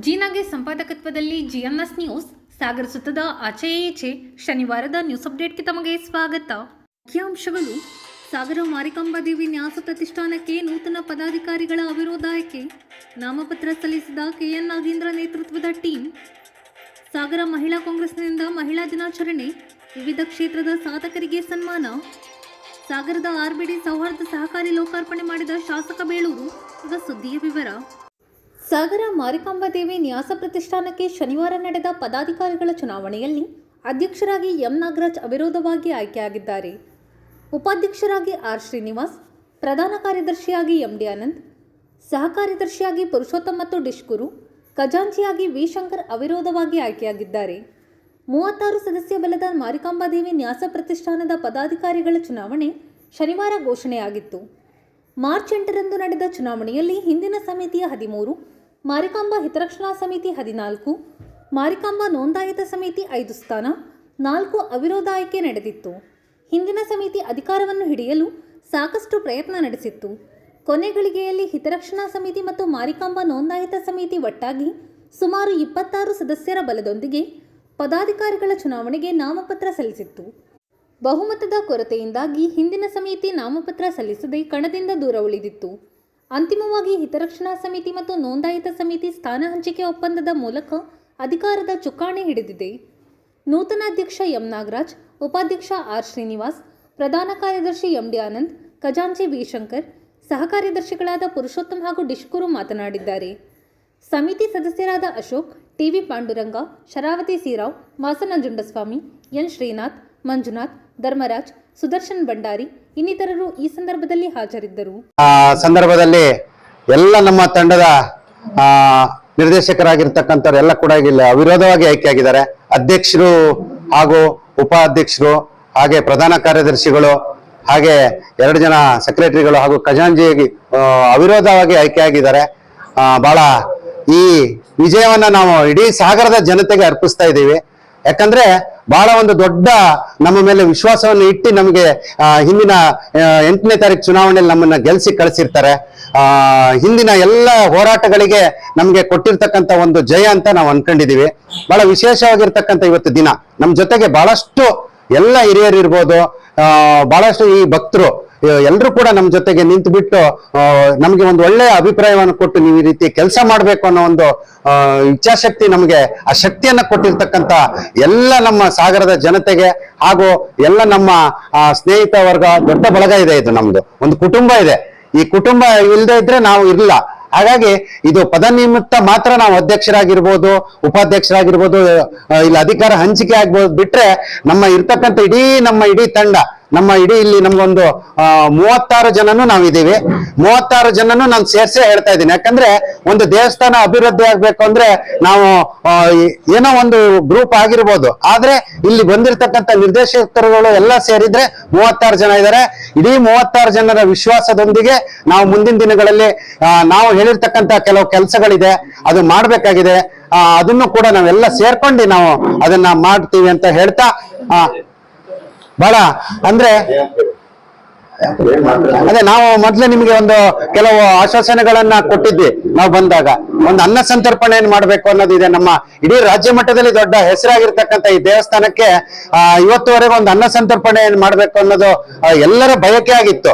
ಜೀನಾಗೆ ಸಂಪಾದಕತ್ವದಲ್ಲಿ ಜಿಎನ್ಎಸ್ news ಸಾಗರ ಸುತ್ತದ ಆಚೆ ಈಚೆ ಶನಿವಾರದ news ಅಪ್ಡೇಟ್ಗೆ ತಮಗೆ ಸ್ವಾಗತ. ಮುಖ್ಯಾಂಶಗಳು: ಸಾಗರ ಮಾರಿಕಾಂಬಾ ದೇವಿ ನ್ಯಾಸ ಪ್ರತಿಷ್ಠಾನಕ್ಕೆ ನೂತನ ಪದಾಧಿಕಾರಿಗಳ ಅವಿರೋಧಕ್ಕೆ ನಾಮಪತ್ರ ಸಲ್ಲಿಸಿದ ಕೆಎನ್ ನಾಗೇಂದ್ರ ನೇತೃತ್ವದ ಟೀಮ್. ಸಾಗರ ಮಹಿಳಾ ಕಾಂಗ್ರೆಸ್ನಿಂದ ಮಹಿಳಾ ದಿನಾಚರಣೆ, ವಿವಿಧ ಕ್ಷೇತ್ರದ ಸಾಧಕರಿಗೆ ಸನ್ಮಾನ. ಸಾಗರದ ಆರ್ಬಿಡಿ ಸೌಹಾರ್ದ ಸಹಕಾರಿ ಲೋಕಾರ್ಪಣೆ ಮಾಡಿದ ಶಾಸಕ ಬೇಳೂರು. ಈಗ ಸುದ್ದಿಯ ವಿವರ. ಸಾಗರ ಮಾರಿಕಾಂಬಾ ದೇವಿ ನ್ಯಾಸ ಪ್ರತಿಷ್ಠಾನಕ್ಕೆ ಶನಿವಾರ ನಡೆದ ಪದಾಧಿಕಾರಿಗಳ ಚುನಾವಣೆಯಲ್ಲಿ ಅಧ್ಯಕ್ಷರಾಗಿ ಎಂ ನಾಗರಾಜ್ ಅವಿರೋಧವಾಗಿ ಆಯ್ಕೆಯಾಗಿದ್ದಾರೆ. ಉಪಾಧ್ಯಕ್ಷರಾಗಿ ಆರ್ ಶ್ರೀನಿವಾಸ್, ಪ್ರಧಾನ ಕಾರ್ಯದರ್ಶಿಯಾಗಿ ಎಂಡಿ ಆನಂದ್, ಸಹ ಕಾರ್ಯದರ್ಶಿಯಾಗಿ ಪುರುಷೋತ್ತಮ್ ಮತ್ತು ಡಿಶ್ಕುರು, ಖಜಾಂಚಿಯಾಗಿ ವಿ ಶಂಕರ್ ಅವಿರೋಧವಾಗಿ ಆಯ್ಕೆಯಾಗಿದ್ದಾರೆ. 36 ಸದಸ್ಯ ಬಲದ ಮಾರಿಕಾಂಬಾ ದೇವಿ ನ್ಯಾಸ ಪ್ರತಿಷ್ಠಾನದ ಪದಾಧಿಕಾರಿಗಳ ಚುನಾವಣೆ ಶನಿವಾರ ಘೋಷಣೆಯಾಗಿತ್ತು. ಮಾರ್ಚ್ 8ರಂದು ನಡೆದ ಚುನಾವಣೆಯಲ್ಲಿ ಹಿಂದಿನ ಸಮಿತಿಯ 13, ಮಾರಿಕಾಂಬಾ ಹಿತರಕ್ಷಣಾ ಸಮಿತಿ 14, ಮಾರಿಕಾಂಬಾ ನೋಂದಾಯಿತ ಸಮಿತಿ 5 ಸ್ಥಾನ, 4 ಅವಿರೋಧ ಆಯ್ಕೆ ನಡೆದಿತ್ತು. ಹಿಂದಿನ ಸಮಿತಿ ಅಧಿಕಾರವನ್ನು ಹಿಡಿಯಲು ಸಾಕಷ್ಟು ಪ್ರಯತ್ನ ನಡೆಸಿತ್ತು. ಕೊನೆ ಗಳಿಗೆಯಲ್ಲಿ ಹಿತರಕ್ಷಣಾ ಸಮಿತಿ ಮತ್ತು ಮಾರಿಕಾಂಬಾ ನೋಂದಾಯಿತ ಸಮಿತಿ ಒಟ್ಟಾಗಿ ಸುಮಾರು 26 ಸದಸ್ಯರ ಬಲದೊಂದಿಗೆ ಪದಾಧಿಕಾರಿಗಳ ಚುನಾವಣೆಗೆ ನಾಮಪತ್ರ ಸಲ್ಲಿಸಿತ್ತು. ಬಹುಮತದ ಕೊರತೆಯಿಂದಾಗಿ ಹಿಂದಿನ ಸಮಿತಿ ನಾಮಪತ್ರ ಸಲ್ಲಿಸದೆ ಕಣದಿಂದ ದೂರ ಉಳಿದಿತ್ತು. ಅಂತಿಮವಾಗಿ ಹಿತರಕ್ಷಣಾ ಸಮಿತಿ ಮತ್ತು ನೋಂದಾಯಿತ ಸಮಿತಿ ಸ್ಥಾನ ಹಂಚಿಕೆ ಒಪ್ಪಂದದ ಮೂಲಕ ಅಧಿಕಾರದ ಚುಕ್ಕಾಣಿ ಹಿಡಿದಿದೆ. ನೂತನ ಅಧ್ಯಕ್ಷ ಎಂ ನಾಗರಾಜ್, ಉಪಾಧ್ಯಕ್ಷ ಆರ್ ಶ್ರೀನಿವಾಸ್, ಪ್ರಧಾನ ಕಾರ್ಯದರ್ಶಿ ಎಂಡಿ ಆನಂದ್, ಖಜಾಂಚಿ ವಿ ಶಂಕರ್, ಸಹ ಕಾರ್ಯದರ್ಶಿಗಳಾದ ಪುರುಷೋತ್ತಮ್ ಹಾಗೂ ಡಿಶ್ಕುರು ಮಾತನಾಡಿದ್ದಾರೆ. ಸಮಿತಿ ಸದಸ್ಯರಾದ ಅಶೋಕ್, ಟಿವಿ ಪಾಂಡುರಂಗ, ಶರಾವತಿ ಸಿರಾವ್, ಮಾಸನಂಜುಂಡಸ್ವಾಮಿ, ಎನ್ ಶ್ರೀನಾಥ್, ಮಂಜುನಾಥ್, ಧರ್ಮರಾಜ್, ಸುದರ್ಶನ್ ಭಂಡಾರಿ ಇನ್ನಿತರರು ಈ ಸಂದರ್ಭದಲ್ಲಿ ಹಾಜರಿದ್ದರು. ಸಂದರ್ಭದಲ್ಲಿ ಎಲ್ಲ ನಮ್ಮ ತಂಡದ ನಿರ್ದೇಶಕರಾಗಿರ್ತಕ್ಕಂಥವ್ರು ಎಲ್ಲ ಕೂಡ ಇಲ್ಲಿ ಅವಿರೋಧವಾಗಿ ಆಯ್ಕೆಯಾಗಿದ್ದಾರೆ. ಅಧ್ಯಕ್ಷರು ಹಾಗೂ ಉಪಾಧ್ಯಕ್ಷರು, ಹಾಗೆ ಪ್ರಧಾನ ಕಾರ್ಯದರ್ಶಿಗಳು, ಹಾಗೆ 2 ಜನ ಸೆಕ್ರೆಟರಿಗಳು ಹಾಗೂ ಖಜಾಂಚಿ ಅವಿರೋಧವಾಗಿ ಆಯ್ಕೆಯಾಗಿದ್ದಾರೆ. ಬಹಳ ಈ ವಿಜಯವನ್ನ ನಾವು ಇಡೀ ಸಾಗರದ ಜನತೆಗೆ ಅರ್ಪಿಸ್ತಾ ಇದ್ದೀವಿ. ಯಾಕಂದ್ರೆ ಬಹಳ ಒಂದು ದೊಡ್ಡ ನಮ್ಮ ಮೇಲೆ ವಿಶ್ವಾಸವನ್ನು ಇಟ್ಟು ನಮಗೆ ಹಿಂದಿನ 8ನೇ ತಾರೀಕು ಚುನಾವಣೆಯಲ್ಲಿ ನಮ್ಮನ್ನ ಗೆಲ್ಸಿ ಕಳಿಸಿರ್ತಾರೆ. ಹಿಂದಿನ ಎಲ್ಲ ಹೋರಾಟಗಳಿಗೆ ನಮ್ಗೆ ಕೊಟ್ಟಿರ್ತಕ್ಕಂಥ ಒಂದು ಜಯ ಅಂತ ನಾವು ಅನ್ಕೊಂಡಿದೀವಿ. ಬಹಳ ವಿಶೇಷವಾಗಿರ್ತಕ್ಕಂಥ ಇವತ್ತು ದಿನ ನಮ್ಮ ಜೊತೆಗೆ ಬಹಳಷ್ಟು ಎಲ್ಲ ಹಿರಿಯರು ಇರ್ಬೋದು, ಬಹಳಷ್ಟು ಈ ಭಕ್ತರು ಎಲ್ಲರೂ ಕೂಡ ನಮ್ಮ ಜೊತೆಗೆ ನಿಂತು ಬಿಟ್ಟು ನಮ್ಗೆ ಒಂದು ಒಳ್ಳೆಯ ಅಭಿಪ್ರಾಯವನ್ನು ಕೊಟ್ಟು ನೀವು ಈ ರೀತಿ ಕೆಲಸ ಮಾಡ್ಬೇಕು ಅನ್ನೋ ಒಂದು ಇಚ್ಛಾಶಕ್ತಿ, ನಮ್ಗೆ ಆ ಶಕ್ತಿಯನ್ನ ಕೊಟ್ಟಿರ್ತಕ್ಕಂಥ ಎಲ್ಲ ನಮ್ಮ ಸಾಗರದ ಜನತೆಗೆ ಹಾಗೂ ಎಲ್ಲ ನಮ್ಮ ಸ್ನೇಹಿತ ವರ್ಗ, ದೊಡ್ಡ ಬಳಗ ಇದೆ. ಇದು ನಮ್ದು ಒಂದು ಕುಟುಂಬ ಇದೆ. ಈ ಕುಟುಂಬ ಇಲ್ಲದೆ ಇದ್ರೆ ನಾವು ಇರಲ್ಲ. ಹಾಗಾಗಿ ಇದು ಪದನಿಮಿತ್ತ ಮಾತ್ರ ನಾವು ಅಧ್ಯಕ್ಷರಾಗಿರ್ಬೋದು, ಉಪಾಧ್ಯಕ್ಷರಾಗಿರ್ಬೋದು, ಇಲ್ಲಿ ಅಧಿಕಾರ ಹಂಚಿಕೆ ಆಗ್ಬೋದು. ಬಿಟ್ರೆ ನಮ್ಮ ಇರ್ತಕ್ಕಂಥ ನಮ್ಮ ಇಡೀ ತಂಡ, ನಮ್ಮ ಇಡೀ ಇಲ್ಲಿ ನಮ್ಗೊಂದು 36 ಜನನು ನಾವಿದ್ದೀವಿ. 36 ಜನನು ನಾನು ಸೇರ್ಸೇ ಹೇಳ್ತಾ ಇದ್ದೀನಿ. ಯಾಕಂದ್ರೆ ಒಂದು ದೇವಸ್ಥಾನ ಅಭಿವೃದ್ಧಿ ಆಗ್ಬೇಕು ಅಂದ್ರೆ ನಾವು ಏನೋ ಒಂದು ಗ್ರೂಪ್ ಆಗಿರ್ಬೋದು, ಆದ್ರೆ ಇಲ್ಲಿ ಬಂದಿರತಕ್ಕಂಥ ನಿರ್ದೇಶಕರುಗಳು ಎಲ್ಲ ಸೇರಿದ್ರೆ 36 ಜನ ಇದ್ದಾರೆ. ಇಡೀ 36 ಜನರ ವಿಶ್ವಾಸದೊಂದಿಗೆ ನಾವು ಮುಂದಿನ ದಿನಗಳಲ್ಲಿ ನಾವು ಹೇಳಿರ್ತಕ್ಕಂಥ ಕೆಲವು ಕೆಲಸಗಳಿದೆ, ಅದು ಮಾಡ್ಬೇಕಾಗಿದೆ. ಅದನ್ನು ಕೂಡ ನಾವೆಲ್ಲ ಸೇರ್ಕೊಂಡು ನಾವು ಅದನ್ನ ಮಾಡ್ತೀವಿ ಅಂತ ಹೇಳ್ತಾ, ಬಹಳ ಅಂದ್ರೆ ಅದೇ ನಾವು ಮೊದ್ಲೇ ನಿಮ್ಗೆ ಒಂದು ಕೆಲವು ಆಶ್ವಾಸನೆಗಳನ್ನ ಕೊಟ್ಟಿದ್ವಿ. ನಾವು ಬಂದಾಗ ಒಂದು ಅನ್ನ ಸಂತರ್ಪಣೆಯನ್ನು ಮಾಡ್ಬೇಕು ಅನ್ನೋದಿದೆ. ನಮ್ಮ ಇಡೀ ರಾಜ್ಯ ಮಟ್ಟದಲ್ಲಿ ದೊಡ್ಡ ಹೆಸರಾಗಿರ್ತಕ್ಕಂಥ ಈ ದೇವಸ್ಥಾನಕ್ಕೆ ಇವತ್ತುವರೆಗೂ ಒಂದು ಅನ್ನ ಸಂತರ್ಪಣೆಯನ್ನು ಮಾಡ್ಬೇಕು ಅನ್ನೋದು ಎಲ್ಲರ ಬಯಕೆ ಆಗಿತ್ತು.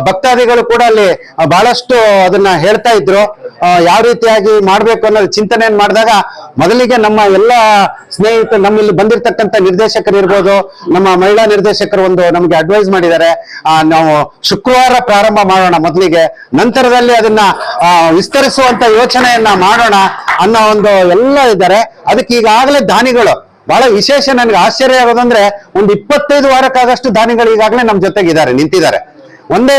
ಭಕ್ತಾದಿಗಳು ಕೂಡ ಅಲ್ಲಿ ಬಹಳಷ್ಟು ಅದನ್ನ ಹೇಳ್ತಾ ಇದ್ರು. ಯಾವ ರೀತಿಯಾಗಿ ಮಾಡ್ಬೇಕು ಅನ್ನೋದು ಚಿಂತನೆಯನ್ನು ಮಾಡಿದಾಗ ಮೊದಲಿಗೆ ನಮ್ಮ ಎಲ್ಲ ಸ್ನೇಹಿತರು, ನಮ್ಮಲ್ಲಿ ಬಂದಿರತಕ್ಕಂಥ ನಿರ್ದೇಶಕರು ಇರ್ಬೋದು, ನಮ್ಮ ಮಹಿಳಾ ನಿರ್ದೇಶಕರು ಒಂದು ನಮ್ಗೆ ಅಡ್ವೈಸ್ ಮಾಡಿದ್ದಾರೆ. ನಾವು ಶುಕ್ರವಾರ ಪ್ರಾರಂಭ ಮಾಡೋಣ ಮೊದಲಿಗೆ, ನಂತರದಲ್ಲಿ ಅದನ್ನ ವಿಸ್ತರಿಸುವಂತ ಯೋಚನೆಯನ್ನ ಮಾಡೋಣ ಅನ್ನೋ ಒಂದು ಎಲ್ಲ ಇದ್ದಾರೆ. ಅದಕ್ಕೆ ಈಗಾಗಲೇ ದಾನಿಗಳು ಬಹಳ ವಿಶೇಷ, ನನಗೆ ಆಶ್ಚರ್ಯ ಆಗೋದಂದ್ರೆ ಒಂದು 25 ವಾರಕ್ಕಾಗಷ್ಟು ದಾನಿಗಳು ಈಗಾಗಲೇ ನಮ್ಮ ಜೊತೆಗಿದ್ದಾರೆ, ನಿಂತಿದ್ದಾರೆ. ಒಂದೇ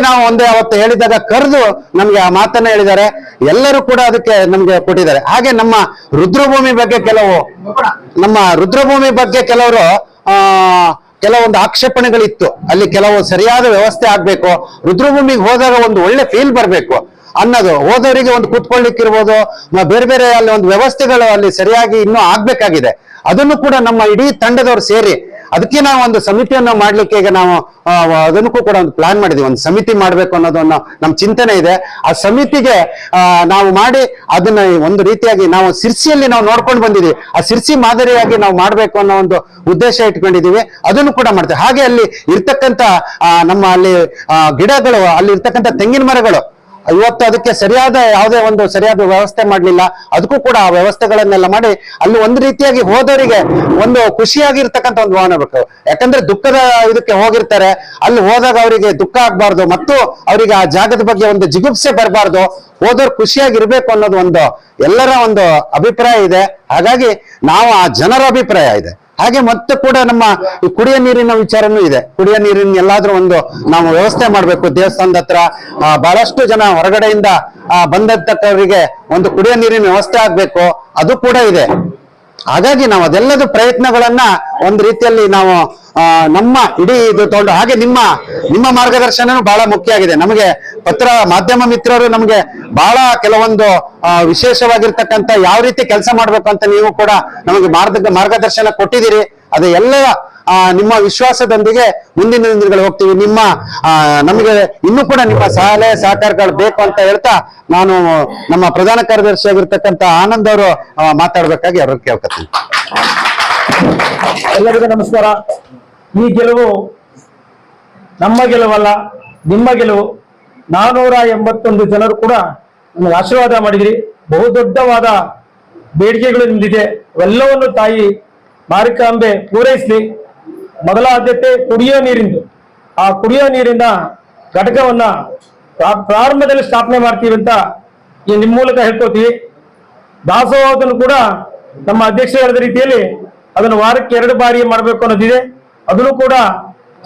ಅವತ್ತು ಹೇಳಿದಾಗ ಕರೆದು ನಮ್ಗೆ ಆ ಮಾತನ್ನ ಹೇಳಿದ್ದಾರೆ. ಎಲ್ಲರೂ ಕೂಡ ಅದಕ್ಕೆ ನಮ್ಗೆ ಕೊಟ್ಟಿದ್ದಾರೆ. ಹಾಗೆ ನಮ್ಮ ರುದ್ರಭೂಮಿ ಬಗ್ಗೆ ಕೆಲವರು ಕೆಲವೊಂದು ಆಕ್ಷೇಪಣೆಗಳಿತ್ತು. ಅಲ್ಲಿ ಕೆಲವು ಸರಿಯಾದ ವ್ಯವಸ್ಥೆ ಆಗ್ಬೇಕು, ರುದ್ರಭೂಮಿಗೆ ಹೋದಾಗ ಒಂದು ಒಳ್ಳೆ ಫೀಲ್ ಬರ್ಬೇಕು ಅನ್ನೋದು, ಹೋದವರಿಗೆ ಒಂದು ಕೂತ್ಕೊಳ್ಳಿಕ್ಕಿರ್ಬೋದು, ಬೇರೆ ಬೇರೆ ಅಲ್ಲಿ ಒಂದು ವ್ಯವಸ್ಥೆಗಳು ಅಲ್ಲಿ ಸರಿಯಾಗಿ ಇನ್ನೂ ಆಗ್ಬೇಕಾಗಿದೆ. ಅದನ್ನು ಕೂಡ ನಮ್ಮ ಇಡೀ ತಂಡದವರು ಸೇರಿ ಅದಕ್ಕೆ ನಾವು ಒಂದು ಸಮಿತಿಯನ್ನು ಮಾಡ್ಲಿಕ್ಕೆ ಈಗ ನಾವು ಅದಕ್ಕೂ ಕೂಡ ಒಂದು ಪ್ಲಾನ್ ಮಾಡಿದ್ವಿ. ಒಂದು ಸಮಿತಿ ಮಾಡ್ಬೇಕು ಅನ್ನೋದನ್ನ ನಮ್ಮ ಚಿಂತನೆ ಇದೆ. ಆ ಸಮಿತಿಗೆ ನಾವು ಮಾಡಿ ಅದನ್ನ ಒಂದು ರೀತಿಯಾಗಿ ನಾವು ಸಿರ್ಸಿಯಲ್ಲಿ ನಾವು ನೋಡ್ಕೊಂಡು ಬಂದಿದ್ದೀವಿ. ಆ ಸಿರ್ಸಿ ಮಾದರಿಯಾಗಿ ನಾವು ಮಾಡ್ಬೇಕು ಅನ್ನೋ ಒಂದು ಉದ್ದೇಶ ಇಟ್ಕೊಂಡಿದೀವಿ. ಅದನ್ನು ಕೂಡ ಮಾಡ್ತೇವೆ. ಹಾಗೆ ಅಲ್ಲಿ ಇರ್ತಕ್ಕಂಥ ನಮ್ಮ ಅಲ್ಲಿ ಗಿಡಗಳು, ಅಲ್ಲಿ ಇರ್ತಕ್ಕಂಥ ತೆಂಗಿನ ಮರಗಳು ಇವತ್ತು ಅದಕ್ಕೆ ಯಾವುದೇ ಒಂದು ಸರಿಯಾದ ವ್ಯವಸ್ಥೆ ಮಾಡ್ಲಿಲ್ಲ. ಅದಕ್ಕೂ ಕೂಡ ಆ ವ್ಯವಸ್ಥೆಗಳನ್ನೆಲ್ಲ ಮಾಡಿ ಅಲ್ಲಿ ಒಂದು ರೀತಿಯಾಗಿ ಹೋದವರಿಗೆ ಒಂದು ಖುಷಿಯಾಗಿರ್ತಕ್ಕಂಥ ಒಂದು ವಾಹನ ಬೇಕು. ಯಾಕಂದ್ರೆ ದುಃಖದ ಇದಕ್ಕೆ ಹೋಗಿರ್ತಾರೆ, ಅಲ್ಲಿ ಹೋದಾಗ ಅವರಿಗೆ ದುಃಖ ಆಗ್ಬಾರ್ದು ಮತ್ತು ಅವರಿಗೆ ಆ ಜಾಗದ ಬಗ್ಗೆ ಒಂದು ಜಿಗುಪ್ಸೆ ಬರಬಾರ್ದು, ಹೋದವ್ರು ಖುಷಿಯಾಗಿರ್ಬೇಕು ಅನ್ನೋದು ಒಂದು ಎಲ್ಲರ ಒಂದು ಅಭಿಪ್ರಾಯ ಇದೆ. ಹಾಗಾಗಿ ನಾವು ಆ ಜನರ ಅಭಿಪ್ರಾಯ ಇದೆ. ಹಾಗೆ ಮತ್ತೆ ಕೂಡ ನಮ್ಮ ಕುಡಿಯ ನೀರಿನ ವಿಚಾರನೂ ಇದೆ. ಕುಡಿಯ ನೀರಿನ ಎಲ್ಲಾದ್ರೂ ಒಂದು ನಾವು ವ್ಯವಸ್ಥೆ ಮಾಡ್ಬೇಕು. ದೇವಸ್ಥಾನದ ಹತ್ರ ಬಹಳಷ್ಟು ಜನ ಹೊರಗಡೆಯಿಂದ ಬಂದಂತವರಿಗೆ ಒಂದು ಕುಡಿಯ ನೀರಿನ ವ್ಯವಸ್ಥೆ ಆಗ್ಬೇಕು, ಅದು ಕೂಡ ಇದೆ. ಹಾಗಾಗಿ ನಾವು ಅದೆಲ್ಲದ ಪ್ರಯತ್ನಗಳನ್ನ ಒಂದು ರೀತಿಯಲ್ಲಿ ನಾವು ನಮ್ಮ ಇಡೀ ಇದು ತಗೊಂಡು, ಹಾಗೆ ನಿಮ್ಮ ಮಾರ್ಗದರ್ಶನನೂ ಬಹಳ ಮುಖ್ಯ ಆಗಿದೆ. ನಮಗೆ ಮಾಧ್ಯಮ ಮಿತ್ರರು ನಮಗೆ ಬಹಳ ಕೆಲವೊಂದು ವಿಶೇಷವಾಗಿರ್ತಕ್ಕಂಥ ಯಾವ ರೀತಿ ಕೆಲಸ ಮಾಡ್ಬೇಕು ಅಂತ ನೀವು ಕೂಡ ನಮಗೆ ಮಾರ್ಗದರ್ಶನ ಕೊಟ್ಟಿದ್ದೀರಿ. ಅದು ಎಲ್ಲ ನಿಮ್ಮ ವಿಶ್ವಾಸದೊಂದಿಗೆ ಮುಂದಿನ ದಿನಗಳು ಹೋಗ್ತೀವಿ. ನಮಗೆ ಇನ್ನೂ ಕೂಡ ನಿಮ್ಮ ಸಲಹೆ ಸಹಕಾರಗಳು ಬೇಕು ಅಂತ ಹೇಳ್ತಾ ನಾನು ನಮ್ಮ ಪ್ರಧಾನ ಕಾರ್ಯದರ್ಶಿ ಆಗಿರ್ತಕ್ಕಂಥ ಆನಂದ್ ಅವರು ಮಾತಾಡ್ಬೇಕಾಗಿ ಅವ್ರನ್ನ ಕೇಳ್ಕೊತೀನಿ. ಎಲ್ಲರಿಗೂ ನಮಸ್ಕಾರ. ಈ ಗೆಲುವು ನಮ್ಮ ಗೆಲುವಲ್ಲ, ನಿಮ್ಮ ಗೆಲುವು. 481 ಜನರು ಕೂಡ ನಮಗೆ ಆಶೀರ್ವಾದ ಮಾಡಿದ್ರಿ. ಬಹುದೊಡ್ಡವಾದ ಬೇಡಿಕೆಗಳು ನಿಂದಿದೆ, ಅವೆಲ್ಲವನ್ನು ತಾಯಿ ಮಾರಿಕಾಂಬೆ ಪೂರೈಸಲಿ. ಮೊದಲ ಆದ್ಯತೆ ಕುಡಿಯೋ ನೀರಿಂದು. ಆ ಕುಡಿಯೋ ನೀರಿನ ಘಟಕವನ್ನ ಪ್ರಾರಂಭದಲ್ಲಿ ಸ್ಥಾಪನೆ ಮಾಡ್ತೀವಿ ಅಂತ ನಿಮ್ಮ ಮೂಲಕ ಹೇಳ್ಕೋತೀವಿ. ದಾಸೋಹವನ್ನು ಕೂಡ ನಮ್ಮ ಅಧ್ಯಕ್ಷ ಹೇಳಿದ ರೀತಿಯಲ್ಲಿ ಅದನ್ನು ವಾರಕ್ಕೆ 2 ಬಾರಿ ಮಾಡಬೇಕು ಅನ್ನೋದಿದೆ. ಅದನ್ನು ಕೂಡ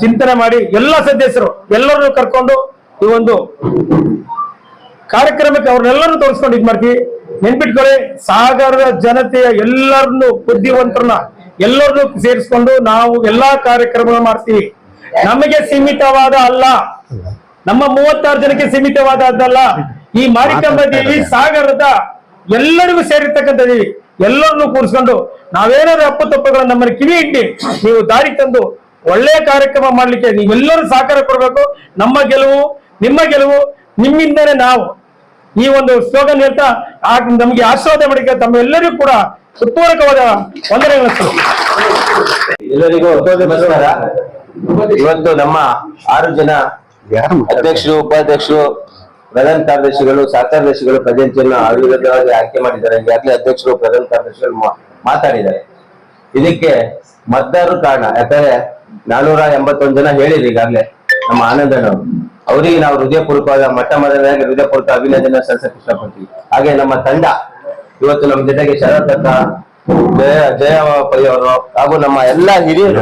ಚಿಂತನೆ ಮಾಡಿ ಎಲ್ಲ ಸದಸ್ಯರು ಎಲ್ಲರನ್ನು ಕರ್ಕೊಂಡು ಈ ಒಂದು ಕಾರ್ಯಕ್ರಮಕ್ಕೆ ಅವ್ರನ್ನೆಲ್ಲರನ್ನು ತೋರಿಸ್ಕೊಂಡು ಇದು ಮಾಡ್ತೀವಿ. ನೆನ್ಪಿಟ್ಕೊಳ್ಳಿ, ಸಾಗರದ ಜನತೆಯ ಎಲ್ಲರನ್ನು ಬುದ್ಧಿವಂತರನ್ನ ಎಲ್ಲರನ್ನು ಸೇರಿಸ್ಕೊಂಡು ನಾವು ಎಲ್ಲಾ ಕಾರ್ಯಕ್ರಮ ಮಾಡ್ತೀವಿ. ನಮಗೆ ಸೀಮಿತವಾದ ಅಲ್ಲ, ನಮ್ಮ 36 ಜನಕ್ಕೆ ಸೀಮಿತವಾದ ಅದ್ದಲ್ಲ. ಈ ಮಾರಿಕಾಂಬಾ ದೇವಿ ಸಾಗರದ ಎಲ್ಲರಿಗೂ ಸೇರಿರ್ತಕ್ಕಂಥ ದೇವಿ. ಎಲ್ಲರನ್ನು ಕೂರಿಸ್ಕೊಂಡು ನಾವೇನಾದ್ರೂ ಅಪ್ಪತಪ್ಪಗಳನ್ನ ನಮ್ಮನ್ನು ಕಿವಿ ಇಟ್ಟಿ ನೀವು ದಾರಿ ತಂದು ಒಳ್ಳೆಯ ಕಾರ್ಯಕ್ರಮ ಮಾಡ್ಲಿಕ್ಕೆ ನೀವೆಲ್ಲರೂ ಸಹಕಾರ ಕೊಡಬೇಕು. ನಮ್ಮ ಗೆಲುವು ನಿಮ್ಮ ಗೆಲುವು, ನಿಮ್ಮಿಂದನೇ ನಾವು. ಈ ಒಂದು ಸ್ಲೋಗನ್ ಹೇಳ್ತಾ ನಮಗೆ ಆಶೀರ್ವಾದ ಮಾಡಿಕ ತಮ್ಮೆಲ್ಲರಿಗೂ ಕೂಡ ಹೃತ್ಪೂರ್ವಕವಾದ ವಂದನೆಗಳು. ಎಲ್ಲರಿಗೂ ನಮಸ್ಕಾರ. ಇವತ್ತು ನಮ್ಮ 6 ಜನ ಅಧ್ಯಕ್ಷರು, ಉಪಾಧ್ಯಕ್ಷರು, ಪ್ರಧಾನ ಕಾರ್ಯದರ್ಶಿಗಳು, ಸಹಕಾರ್ಯದರ್ಶಿಗಳು ಖಜಾಂಚಿಯನ್ನು ಅವಿರೋಧವಾಗಿ ಆಯ್ಕೆ ಮಾಡಿದ್ದಾರೆ. ಈಗಾಗಲೇ ಅಧ್ಯಕ್ಷರು, ಪ್ರಧಾನ ಕಾರ್ಯದರ್ಶಿಗಳು ಮಾತಾಡಿದ್ದಾರೆ. ಇದಕ್ಕೆ ಮತದಾರರು ಕಾರಣ. ಯಾಕಂದ್ರೆ 481 ಜನ ಹೇಳಿದ್ರು ಈಗಾಗಲೇ ನಮ್ಮ ಆನಂದನವರು. ಅವರಿಗೆ ನಾವು ಹೃದಯಪೂರ್ವಕವಾದ ಮೊದಲನೇದಾಗಿ ಹೃದಯಪೂರ್ವಕ ಅಭಿನಂದನೆ ಸಲ್ಲಿಸಕ್ಕೆ ಇಷ್ಟಪಡ್ತೀವಿ. ಹಾಗೆ ನಮ್ಮ ತಂಡ ಇವತ್ತು ನಮ್ಮ ಜೊತೆಗೆ ಶರತ್ ಅಕ್ಕ, ಜಯ ಪೈ ಅವರು ಹಾಗೂ ನಮ್ಮ ಎಲ್ಲಾ ಹಿರಿಯರು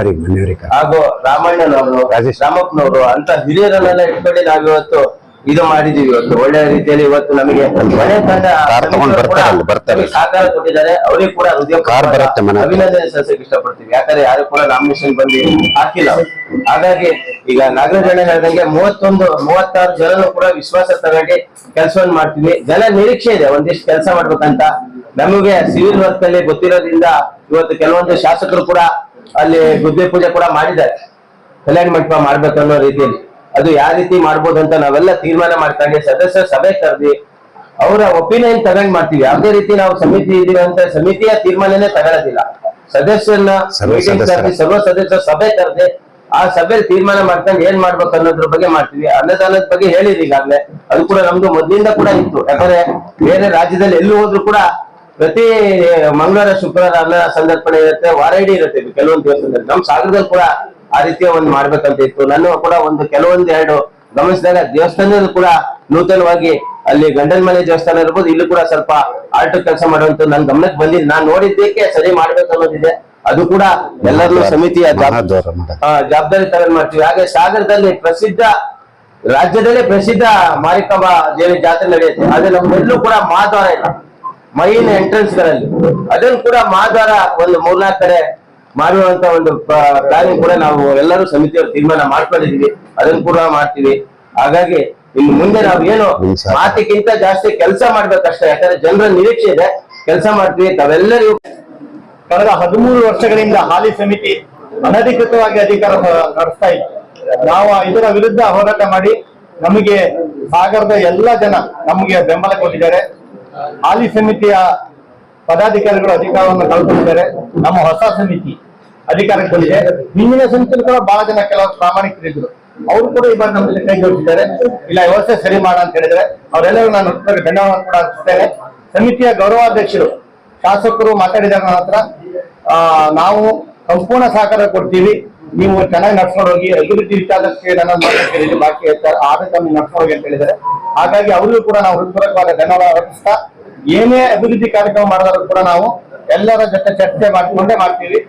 ಹಾಗೂ ರಾಮಣ್ಣನವರು, ರಾಮಪ್ಪನವರು ಅಂತ ಹಿರಿಯರನ್ನೆಲ್ಲ ಇಟ್ಕೊಂಡು ನಾವಿವತ್ತು ಇದು ಮಾಡಿದೀವಿ. ಇವತ್ತು ಒಳ್ಳೆ ರೀತಿಯಲ್ಲಿ ಇವತ್ತು ನಮಗೆ ಮನೆ ತಂಡ ಸಹಕಾರ ಕೊಟ್ಟಿದ್ದಾರೆ. ಅವರಿಗೆ ಕೂಡ ಅಭಿನಂದನೆ ಸಲ್ಲಿಸಕ್ಕೆ ಇಷ್ಟಪಡ್ತೀವಿ. ಯಾಕಂದ್ರೆ ಯಾರು ಕೂಡ ನಾಮಿನೇಷನ್ ಬಂದು ಹಾಕಿಲ್ಲ. ಹಾಗಾಗಿ ಈಗ ನಾಗರಾಜ್ ಹೇಳ್ದಂಗೆ 36 ಜನರು ಕೂಡ ವಿಶ್ವಾಸ ತಗೊಂಡು ಕೆಲಸವನ್ನು ಮಾಡ್ತೀವಿ. ಜನ ನಿರೀಕ್ಷೆ ಇದೆ ಒಂದಿಷ್ಟು ಕೆಲಸ ಮಾಡ್ಬೇಕಂತ. ನಮಗೆ ಸಿವಿಲ್ ವರ್ಕ್ ಅಲ್ಲಿ ಗೊತ್ತಿರೋದ್ರಿಂದ ಇವತ್ತು ಕೆಲವೊಂದು ಶಾಸಕರು ಕೂಡ ಅಲ್ಲಿ ಗುದ್ದೆ ಪೂಜೆ ಕೂಡ ಮಾಡಿದ್ದಾರೆ. ಕಲ್ಯಾಣ ಮಂಟಪ ಮಾಡ್ಬೇಕು ಅನ್ನೋ ರೀತಿಯಲ್ಲಿ ಅದು ಯಾವ ರೀತಿ ಮಾಡ್ಬೋದು ಅಂತ ನಾವೆಲ್ಲ ತೀರ್ಮಾನ ಮಾಡ್ಕೊಂಡು ಸದಸ್ಯ ಸಭೆ ಕರೆದಿ ಅವರ ಒಪಿನಿಯನ್ ತಗೊಂಡ್ ಮಾಡ್ತೀವಿ. ಯಾವುದೇ ರೀತಿ ನಾವು ಸಮಿತಿ ಇದೀವಿ ಅಂತ ಸಮಿತಿಯ ತೀರ್ಮಾನನೇ ತಗೊಳ್ಳೋದಿಲ್ಲ. ಸದಸ್ಯರನ್ನ ಮೀಟಿಂಗ್ ಕರೆದಿ ಸರ್ವ ಸದಸ್ಯ ಸಭೆ ಕರೆದಿ ಆ ಸಭೆಯಲ್ಲಿ ತೀರ್ಮಾನ ಮಾಡ್ಕೊಂಡು ಏನ್ ಮಾಡ್ಬೇಕು ಅನ್ನೋದ್ರ ಬಗ್ಗೆ ಮಾಡ್ತೀವಿ. ಅನ್ನದಾನದ ಬಗ್ಗೆ ಹೇಳಿದ್ರಿ ಈಗಾಗಲೇ. ಅದು ಕೂಡ ನಮ್ದು ಮೊದ್ಲಿಂದ ಕೂಡ ಇತ್ತು. ಯಾಕಂದ್ರೆ ಬೇರೆ ರಾಜ್ಯದಲ್ಲಿ ಎಲ್ಲೂ ಹೋದ್ರು ಕೂಡ ಪ್ರತಿ ಮಂಗಳವಾರ ಶುಕ್ರವಾರ ಅನ್ನ ಸಂದರ್ಪಣೆ ಇರುತ್ತೆ, ವಾರ ಇಡೀ ಇರುತ್ತೆ ಕೆಲವೊಂದು ದೇವಸ್ಥಾನದಲ್ಲಿ. ನಮ್ ಸಾಗರದಲ್ಲಿ ಕೂಡ ಆ ರೀತಿಯ ಒಂದು ಮಾಡ್ಬೇಕಂತ ಇತ್ತು. ನಾನು ಕೂಡ ಕೆಲವೊಂದು ಗಮನಿಸಿದಾಗ ದೇವಸ್ಥಾನದಲ್ಲಿ ಕೂಡ ನೂತನವಾಗಿ ಅಲ್ಲಿ ಗಂಡನ ಮನೆ ದೇವಸ್ಥಾನ ಇರ್ಬೋದು, ಇಲ್ಲೂ ಕೂಡ ಸ್ವಲ್ಪ ಆಲ್ಟು ಕೆಲಸ ಮಾಡುವಂತ ನನ್ ಗಮನಕ್ಕೆ ಬಂದಿದ್ದು. ನಾನು ನೋಡಿದ್ದಕ್ಕೆ ಸರಿ ಮಾಡ್ಬೇಕು ಅನ್ನೋದಿದೆ. ಅದು ಕೂಡ ಎಲ್ಲರನ್ನೂ ಸಮಿತಿಯ ಜವಾಬ್ದಾರಿ ತಗೊಂಡ್ ಮಾಡ್ತೀವಿ. ಹಾಗೆ ಸಾಗರದಲ್ಲಿ ರಾಜ್ಯದಲ್ಲೇ ಪ್ರಸಿದ್ಧ ಮಾರಿಕಾಂಬಾ ದೇವಿ ಜಾತ್ರೆ ನಡೆಯುತ್ತೆ. ಆದ್ರೆ ನಮ್ಮೆಲ್ಲೂ ಕೂಡ ಮಹಾದ್ವಾರ ಇಲ್ಲ, ಮೈನ್ ಎಂಟ್ರೆನ್ಸ್ ಗಳಲ್ಲಿ. ಅದನ್ನು ಕೂಡ ಮಹಾದ್ವಾರ ಒಂದು 3-4 ಕಡೆ ಮಾಡುವಂತ ಒಂದು ಪ್ಲಾನಿಂಗ್ ಕೂಡ ನಾವು ಎಲ್ಲರೂ ಸಮಿತಿಯವರು ತೀರ್ಮಾನ ಮಾಡ್ಕೊಂಡಿದೀವಿ. ಅದನ್ನು ಕೂಡ ಮಾಡ್ತೀವಿ. ಹಾಗಾಗಿ ಇನ್ನು ಮುಂದೆ ನಾವು ಏನು ಮಾತಿಗಿಂತ ಜಾಸ್ತಿ ಕೆಲಸ ಮಾಡ್ಬೇಕಷ್ಟೇ. ಯಾಕಂದ್ರೆ ಜನರ ನಿರೀಕ್ಷೆ ಇದೆ, ಕೆಲಸ ಮಾಡ್ತೀವಿ. ತಾವೆಲ್ಲರಿಗೂ ಕಳೆದ 13 ವರ್ಷಗಳಿಂದ ಹಾಲಿ ಸಮಿತಿ ಅನಧಿಕೃತವಾಗಿ ಅಧಿಕಾರ ನಡೆಸ್ತಾ ಇತ್ತು. ನಾವು ಇದರ ವಿರುದ್ಧ ಹೋರಾಟ ಮಾಡಿ ನಮಗೆ ಸಾಗರದ ಎಲ್ಲ ಜನ ನಮಗೆ ಬೆಂಬಲ ಕೊಟ್ಟಿದ್ದಾರೆ. ಹಾಲಿ ಸಮಿತಿಯ ಪದಾಧಿಕಾರಿಗಳು ಅಧಿಕಾರವನ್ನು ಕಳ್ಕೊಂಡಿದ್ದಾರೆ. ನಮ್ಮ ಹೊಸ ಸಮಿತಿ ಅಧಿಕಾರಕ್ಕೆ ಬಂದಿದೆ. ಹಿಂದಿನ ಸಮಿತಿಯಲ್ಲಿ ಕೂಡ ಬಹಳ ಜನ ಕೆಲವು ಪ್ರಾಮಾಣಿಕರಿದ್ರು, ಅವರು ಕೂಡ ಈ ಬಾರಿ ನಮ್ಮಲ್ಲಿ ಕೈ ಜೋಡಿಸಿದ್ದಾರೆ. ಇಲ್ಲ, ವ್ಯವಸ್ಥೆ ಸರಿ ಮಾಡ ಅಂತ ಹೇಳಿದ್ರೆ ಅವರೆಲ್ಲರೂ ನಾನು ಧನ್ಯವಾದ ಕೂಡ ಅರ್ಪಿಸ್ತೇನೆ. ಸಮಿತಿಯ ಗೌರವಾಧ್ಯಕ್ಷರು ಶಾಸಕರು ಮಾತಾಡಿದ್ದಾರೆ ನನ್ನ ಹತ್ರ, ನಾವು ಸಂಪೂರ್ಣ ಸಹಕಾರ ಕೊಡ್ತೀವಿ, ನೀವು ಚೆನ್ನಾಗಿ ನಡ್ಸ್ಕೊಂಡು ಹೋಗಿ, ಅಭಿವೃದ್ಧಿ ವಿಚಾರಕ್ಕೆ ನನ್ನ ಮಾತಾಡ್ತೀರಿ, ಬಾಕಿ ಆಡಳಿತ ನಡ್ಸ್ಕೊಂಡು ಹೋಗಿ ಅಂತ ಹೇಳಿದ್ದಾರೆ. ಹಾಗಾಗಿ ಅವರಿಗೂ ಕೂಡ ನಾವು ಹೃತ್ಪೂರ್ವಕವಾದ ಧನ್ಯವಾದ ಅರ್ಪಿಸ್ತಾ, ಏನೇ ಅಭಿವೃದ್ಧಿ ಕಾರ್ಯಕ್ರಮ ಮಾಡಿದ್ರು ಕೂಡ ನಾವು ಎಲ್ಲರ ಜೊತೆ ಚರ್ಚೆ ಮಾಡಿಕೊಂಡೇ ಮಾಡ್ತೀವಿ.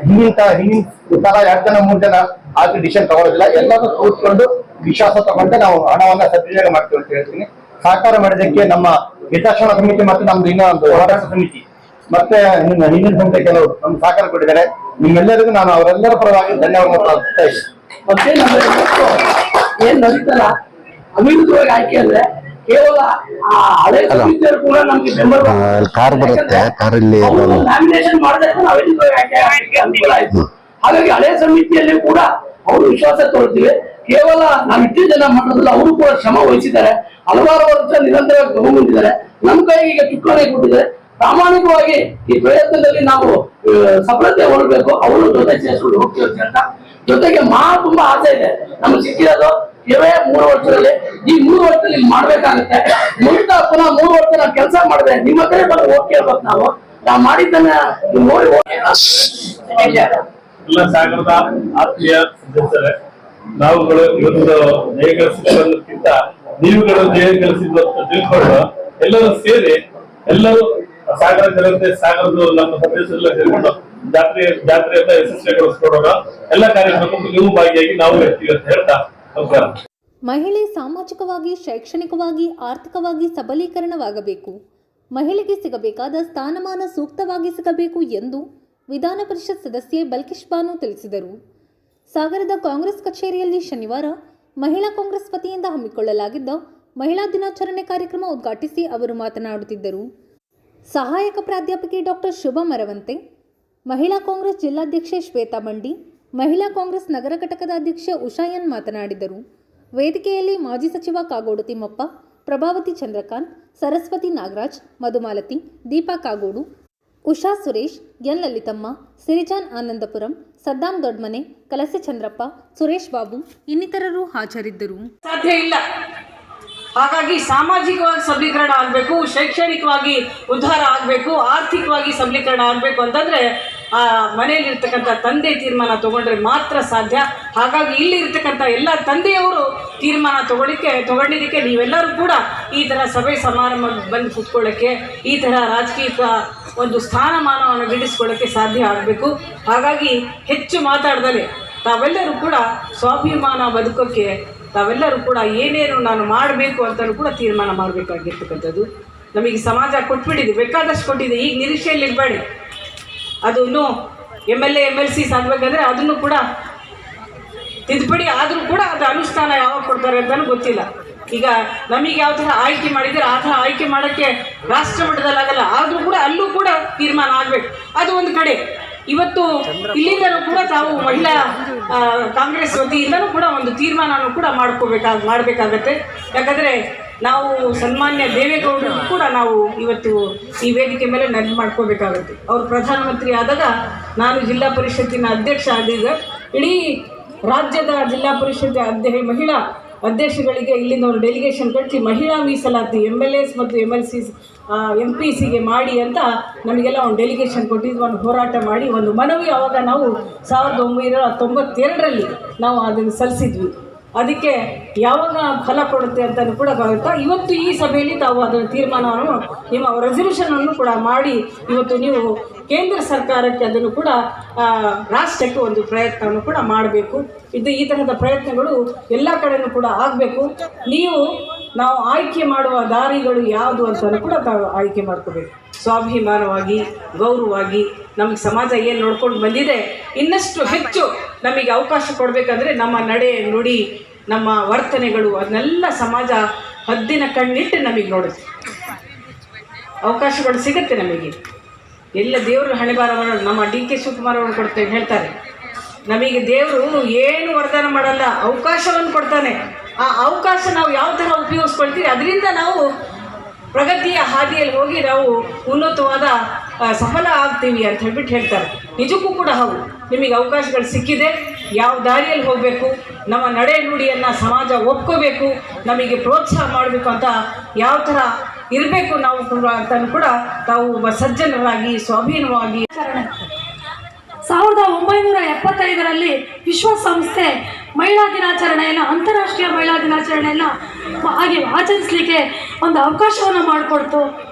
ಹಿಂದಿನ ತರ 2 ಜನ 3 ಜನ ಆಗಿ ಡಿಸಿಷನ್ ತಗೊಳ್ಳೋದಿಲ್ಲ. ಎಲ್ಲರೂ ಕೂತ್ಕೊಂಡು ವಿಶ್ವಾಸ ತಗೊಂಡೆ ನಾವು ಹಣವನ್ನ ಸದ್ವಿನಿಯೋಗ ಮಾಡ್ತೀವಿ ಅಂತ ಹೇಳ್ತೀನಿ. ಸಹಕಾರ ಮಾಡಿದಕ್ಕೆ ನಮ್ಮ ಹಿತರಕ್ಷಣಾ ಸಮಿತಿ ಮತ್ತು ನಮ್ದು ಇನ್ನೊಂದು ಹೋರಾಟ ಸಮಿತಿ ಮತ್ತೆ ಹಿಂದಿನ ಸಮಿತಿ ಕೆಲವರು ನಮ್ಗೆ ಸಹಕಾರ ಕೊಟ್ಟಿದ್ದಾರೆ. ನಿಮ್ಮೆಲ್ಲರಿಗೂ ನಾನು ಅವರೆಲ್ಲರ ಪರವಾಗಿ ಧನ್ಯವಾದ ಅರ್ಪಿಸ್ತಾ ಇದ್ದೀನಿ. ಮತ್ತೆ ಏನ್ ನಡೀತಲ್ಲ ಅವಿರುದ್ಧವಾಗಿ ಆಯ್ಕೆ ಅಂದ್ರೆ ಕೇವಲ ಆ ಹಳೆ ಸಮಿತಿಯವರು ಕೂಡ ನಮ್ಗೆ ಬೆಂಬಲ ಕಾರ್ ಬರುತ್ತೆ, ಕಾರಲ್ಲಿ ನಾಮಿನೇಷನ್ ಮಾಡಿದ್ರೆ ಅವಿರುದ್ಧವಾಗಿ ಆಯ್ಕೆ ಅನುಕೂಲ ಆಯ್ತು. ಹಾಗಾಗಿ ಹಳೆ ಸಮಿತಿಯಲ್ಲಿ ಕೂಡ ಅವರು ವಿಶ್ವಾಸ ತಗೊಳ್ತೀವಿ. ಕೇವಲ ನಾವು ಇಷ್ಟು ಜನ ಮಾಡೋದ್ರಲ್ಲಿ ಅವರು ಕೂಡ ಶ್ರಮ ವಹಿಸಿದ್ದಾರೆ. ಹಲವಾರು ವರ್ಷ ನಿರಂತರವಾಗಿ ತಗೊಂಡ್ಬಂದಿದ್ದಾರೆ. ನಮ್ಮ ಕೈಗೆ ಈಗ ಚುಕ್ಕಾಣಿ ಕೊಟ್ಟಿದ್ದಾರೆ. ಪ್ರಾಮಾಣಿಕವಾಗಿ ಈ ಪ್ರಯತ್ನದಲ್ಲಿ ನಾವು ಸಫಲತೆ ಹೊರಬೇಕು. ಅವರು ಜೊತೆ ಸೇರಿಸ್ಕೊಂಡು ಹೋಗ್ತೀವಿ ಅಂತ. ಜೊತೆಗೆ ತುಂಬಾ ಆಸೆ ಇದೆ. ನಮ್ಗೆ ಸಿಕ್ಕಿರೋದು 3 ವರ್ಷದಲ್ಲಿ. ಈ 3 ವರ್ಷದಲ್ಲಿ ಮಾಡ್ಬೇಕಾಗುತ್ತೆ. ಮುಂದೆ ಪುನಃ 3 ವರ್ಷ ನಾವು ಕೆಲಸ ಮಾಡಿದ್ರೆ ನಿಮ್ಮ ಹತ್ರ ಬಂದು ಹೋಗಿ ಕೇಳ್ಬೇಕು. ನಾವು ಮಾಡಿದ್ದನ್ನ ನೋಡಿ ಎಲ್ಲ ಸಾಗರದ ಆತ್ಮೀಯ ಸದಸ್ಯರೇ, ನಾವುಗಳು ಇವತ್ತು ಜಯ ಗಳಿಸಿದ್ದಕ್ಕಿಂತ ನೀವುಗಳು ಜಯ ಗಳಿಸಿದ್ದು ಅಂತ ತಿಳ್ಕೊಂಡು ಎಲ್ಲರೂ ಸೇರಿ ಎಲ್ಲರೂ ಸಾಗರ ಜನತೆ ಸಾಗರದ್ದು ನಮ್ಮ ಸದಸ್ಯರೆಲ್ಲ ಸೇರಿಕೊಂಡು ಜಾತ್ರೆಯನ್ನ ಯಶಸ್ವಿಗೊಳಿಸ್ಕೊಡೋಣ. ಎಲ್ಲ ಕಾರ್ಯಕ್ರಮಕ್ಕೂ ನೀವು ಭಾಗಿಯಾಗಿ ನಾವು ಇರ್ತೀವಿ ಅಂತ ಹೇಳ್ತಾ ನಮಸ್ಕಾರ. ಮಹಿಳೆ ಸಾಮಾಜಿಕವಾಗಿ, ಶೈಕ್ಷಣಿಕವಾಗಿ, ಆರ್ಥಿಕವಾಗಿ ಸಬಲೀಕರಣವಾಗಬೇಕು. ಮಹಿಳೆಗೆ ಸಿಗಬೇಕಾದ ಸ್ಥಾನಮಾನ ಸೂಕ್ತವಾಗಿ ಸಿಗಬೇಕು ಎಂದು ವಿಧಾನ ಪರಿಷತ್ ಸದಸ್ಯೆ ಬಲ್ಕಿಶ್ ಬಾನು ತಿಳಿಸಿದರು. ಸಾಗರದ ಕಾಂಗ್ರೆಸ್ ಕಚೇರಿಯಲ್ಲಿ ಶನಿವಾರ ಮಹಿಳಾ ಕಾಂಗ್ರೆಸ್ ವತಿಯಿಂದ ಹಮ್ಮಿಕೊಳ್ಳಲಾಗಿದ್ದ ಮಹಿಳಾ ದಿನಾಚರಣೆ ಕಾರ್ಯಕ್ರಮ ಉದ್ಘಾಟಿಸಿ ಅವರು ಮಾತನಾಡುತ್ತಿದ್ದರು. ಸಹಾಯಕ ಪ್ರಾಧ್ಯಾಪಕಿ ಡಾಕ್ಟರ್ ಶುಭ ಮರವಂತೆ, ಮಹಿಳಾ ಕಾಂಗ್ರೆಸ್ ಜಿಲ್ಲಾಧ್ಯಕ್ಷೆ ಶ್ವೇತಾ ಬಂಡಿ, ಮಹಿಳಾ ಕಾಂಗ್ರೆಸ್ ನಗರ ಘಟಕದ ಅಧ್ಯಕ್ಷೆ ಉಷಾಯನ್ ಮಾತನಾಡಿದರು. ವೇದಿಕೆಯಲ್ಲಿ ಮಾಜಿ ಸಚಿವ ಕಾಗೋಡು ತಿಮ್ಮಪ್ಪ, ಪ್ರಭಾವತಿ ಚಂದ್ರಕಾಂತ್, ಸರಸ್ವತಿ ನಾಗರಾಜ್, ಮಧುಮಾಲತಿ, ದೀಪಾ ಕಾಗೋಡು, ಉಷಾ ಸುರೇಶ್, ಎನ್ ಲಲಿತಮ್ಮ, ಸಿರಿಜಾನ್ ಆನಂದಪುರಂ, ಸದ್ದಾಂ ದೊಡ್ಮನೆ, ಕಲಸೆ ಚಂದ್ರಪ್ಪ, ಸುರೇಶ್ ಬಾಬು ಇನ್ನಿತರರು ಹಾಜರಿದ್ದರು. ಸಾಧ್ಯ ಇಲ್ಲ. ಹಾಗಾಗಿ ಸಾಮಾಜಿಕವಾಗಿ ಸಬಲೀಕರಣ ಆಗಬೇಕು, ಶೈಕ್ಷಣಿಕವಾಗಿ ಉದ್ಧಾರ ಆಗಬೇಕು, ಆರ್ಥಿಕವಾಗಿ ಸಬಲೀಕರಣ ಆಗಬೇಕು ಅಂತಂದರೆ ಆ ಮನೆಯಲ್ಲಿರ್ತಕ್ಕಂಥ ತಂದೆ ತೀರ್ಮಾನ ತಗೊಂಡ್ರೆ ಮಾತ್ರ ಸಾಧ್ಯ. ಹಾಗಾಗಿ ಇಲ್ಲಿ ಇರ್ತಕ್ಕಂಥ ಎಲ್ಲ ತಂದೆಯವರು ತೀರ್ಮಾನ ತಗೊಂಡಿದ್ದಕ್ಕೆ ನೀವೆಲ್ಲರೂ ಕೂಡ ಈ ಥರ ಸಭೆ ಸಮಾರಂಭ ಬಂದು ಕೂತ್ಕೊಳ್ಳೋಕ್ಕೆ, ಈ ಥರ ರಾಜಕೀಯ ಒಂದು ಸ್ಥಾನಮಾನವನ್ನು ಗಿಡಿಸ್ಕೊಳ್ಳೋಕ್ಕೆ ಸಾಧ್ಯ ಆಗಬೇಕು. ಹಾಗಾಗಿ ಹೆಚ್ಚು ಮಾತಾಡ್ದಲೆ ತಾವೆಲ್ಲರೂ ಕೂಡ ಸ್ವಾಭಿಮಾನ ಬದುಕೋಕ್ಕೆ ತಾವೆಲ್ಲರೂ ಕೂಡ ಏನೇನು ನಾನು ಮಾಡಬೇಕು ಅಂತಲೂ ಕೂಡ ತೀರ್ಮಾನ ಮಾಡಬೇಕಾಗಿರ್ತಕ್ಕಂಥದ್ದು. ನಮಗೆ ಸಮಾಜ ಕೊಟ್ಬಿಟ್ಟಿದೆ, ಬೇಕಾದಷ್ಟು ಕೊಟ್ಟಿದೆ. ಈಗ ನಿರೀಕ್ಷೆಯಲ್ಲಿ ಇರಬೇಡಿ. ಅದನ್ನು MLA MLCs ಆಗಬೇಕಂದ್ರೆ ಅದನ್ನು ಕೂಡ ತಿದ್ದುಪಡಿ ಆದರೂ ಕೂಡ ಅದು ಅನುಷ್ಠಾನ ಯಾವಾಗ ಕೊಡ್ತಾರೆ ಅಂತಲೂ ಗೊತ್ತಿಲ್ಲ. ಈಗ ನಮಗೆ ಯಾವ ಥರ ಆಯ್ಕೆ ಮಾಡಿದರೆ ಆ ಥರ ಆಯ್ಕೆ ಮಾಡೋಕ್ಕೆ ರಾಷ್ಟ್ರ ಮಟ್ಟದಲ್ಲಾಗಲ್ಲ. ಆದರೂ ಕೂಡ ಅಲ್ಲೂ ಕೂಡ ತೀರ್ಮಾನ ಆಗಬೇಕು. ಅದು ಒಂದು ಕಡೆ. ಇವತ್ತು ಇಲ್ಲಿಂದಲೂ ಕೂಡ ತಾವು ಮಹಿಳಾ ಕಾಂಗ್ರೆಸ್ ವತಿಯಿಂದಲೂ ಕೂಡ ಒಂದು ತೀರ್ಮಾನನೂ ಕೂಡ ಮಾಡಬೇಕಾಗತ್ತೆ. ಯಾಕಂದರೆ ನಾವು ಸನ್ಮಾನ್ಯ ದೇವೇಗೌಡರು ಕೂಡ ನಾವು ಇವತ್ತು ಈ ವೇದಿಕೆ ಮೇಲೆ ನೆನಪು ಮಾಡ್ಕೋಬೇಕಾಗುತ್ತೆ. ಅವರು ಪ್ರಧಾನಮಂತ್ರಿ ಆದಾಗ ನಾನು ಜಿಲ್ಲಾ ಪರಿಷತ್ತಿನ ಅಧ್ಯಕ್ಷ ಆದಾಗ ಇಡೀ ರಾಜ್ಯದ ಜಿಲ್ಲಾ ಪರಿಷತ್ ಮಹಿಳಾ ಅಧ್ಯಕ್ಷಗಳಿಗೆ ಇಲ್ಲಿಂದ ಒಂದು ಡೆಲಿಗೇಷನ್ ಕಳಿಸಿ ಮಹಿಳಾ ಮೀಸಲಾತಿ MLAs ಮತ್ತು MLCs MPCಗೆ ಮಾಡಿ ಅಂತ ನಮಗೆಲ್ಲ ಒಂದು ಡೆಲಿಗೇಷನ್ ಕೊಟ್ಟಿದ್ದು, ಒಂದು ಹೋರಾಟ ಮಾಡಿ ಒಂದು ಮನವಿ ಆವಾಗ ನಾವು 1992ರಲ್ಲಿ ನಾವು ಅದನ್ನು ಸಲ್ಲಿಸಿದ್ವಿ. ಅದಕ್ಕೆ ಯಾವಾಗ ಫಲ ಕೊಡುತ್ತೆ ಅಂತಲೂ ಕೂಡ ಬರುತ್ತಾ ಇವತ್ತು ಈ ಸಭೆಯಲ್ಲಿ ತಾವು ಅದರ ತೀರ್ಮಾನವನ್ನು ನಿಮ್ಮ ರೆಸಲ್ಯೂಷನನ್ನು ಕೂಡ ಮಾಡಿ ಇವತ್ತು ನೀವು ಕೇಂದ್ರ ಸರ್ಕಾರಕ್ಕೆ ಅದನ್ನು ಕೂಡ ರಾಷ್ಟ್ರಕ್ಕೆ ಒಂದು ಪ್ರಯತ್ನವನ್ನು ಕೂಡ ಮಾಡಬೇಕು. ಈ ತರಹದ ಪ್ರಯತ್ನಗಳು ಎಲ್ಲ ಕಡೆಯೂ ಕೂಡ ಆಗಬೇಕು. ನಾವು ಆಯ್ಕೆ ಮಾಡುವ ದಾರಿಗಳು ಯಾವುದು ಅಂತಲೂ ಕೂಡ ತಾವು ಆಯ್ಕೆ ಮಾಡ್ಕೋಬೇಕು. ಸ್ವಾಭಿಮಾನವಾಗಿ, ಗೌರವವಾಗಿ ನಮಗೆ ಸಮಾಜ ಏನು ನೋಡ್ಕೊಂಡು ಬಂದಿದೆ, ಇನ್ನಷ್ಟು ಹೆಚ್ಚು ನಮಗೆ ಅವಕಾಶ ಕೊಡಬೇಕಂದ್ರೆ ನಮ್ಮ ನಡೆ ನುಡಿ, ನಮ್ಮ ವರ್ತನೆಗಳು ಅದನ್ನೆಲ್ಲ ಸಮಾಜ ಹದ್ದಿನ ಕಣ್ಣಿಟ್ಟು ನಮಗೆ ನೋಡುತ್ತೆ. ಅವಕಾಶಗಳು ಸಿಗುತ್ತೆ ನಮಗೆ. ಎಲ್ಲ ದೇವರು ಹಣೆಬಾರವನ್ನು ನಮ್ಮ DK ಶಿವಕುಮಾರ್ ಅವರು ಹೇಳ್ತಾರೆ, ನಮಗೆ ದೇವರು ಏನು ವರದಾನ ಮಾಡಲ್ಲ, ಅವಕಾಶವನ್ನು ಕೊಡ್ತಾನೆ. ಆ ಅವಕಾಶ ನಾವು ಯಾವ ಥರ ಉಪಯೋಗಿಸ್ಕೊಳ್ತೀವಿ ಅದರಿಂದ ನಾವು ಪ್ರಗತಿಯ ಹಾದಿಯಲ್ಲಿ ಹೋಗಿ ನಾವು ಉನ್ನತವಾದ ಸಫಲ ಆಗ್ತೀವಿ ಅಂತ ಹೇಳ್ತಾರೆ. ನಿಜಕ್ಕೂ ಕೂಡ ಹೌದು, ನಿಮಗೆ ಅವಕಾಶಗಳು ಸಿಕ್ಕಿದೆ. ಯಾವ ದಾರಿಯಲ್ಲಿ ಹೋಗಬೇಕು, ನಮ್ಮ ನಡೆ ನುಡಿಯನ್ನು ಸಮಾಜ ಒಪ್ಕೋಬೇಕು, ನಮಗೆ ಪ್ರೋತ್ಸಾಹ ಮಾಡಬೇಕು ಅಂತ ಯಾವ ಥರ ಇರಬೇಕು ನಾವು ಅಂತಲೂ ಕೂಡ ತಾವು ಒಬ್ಬ ಸಜ್ಜನರಾಗಿ ಸ್ವಾಧೀನವಾಗಿ 1975ರಲ್ಲಿ ವಿಶ್ವಸಂಸ್ಥೆ ಮಹಿಳಾ ದಿನಾಚರಣೆಯನ್ನು, ಅಂತಾರಾಷ್ಟ್ರೀಯ ಮಹಿಳಾ ದಿನಾಚರಣೆಯನ್ನು ಹಾಗೆ ಆಚರಿಸಲಿಕ್ಕೆ ಒಂದು ಅವಕಾಶವನ್ನು ಮಾಡಿಕೊಡ್ತು.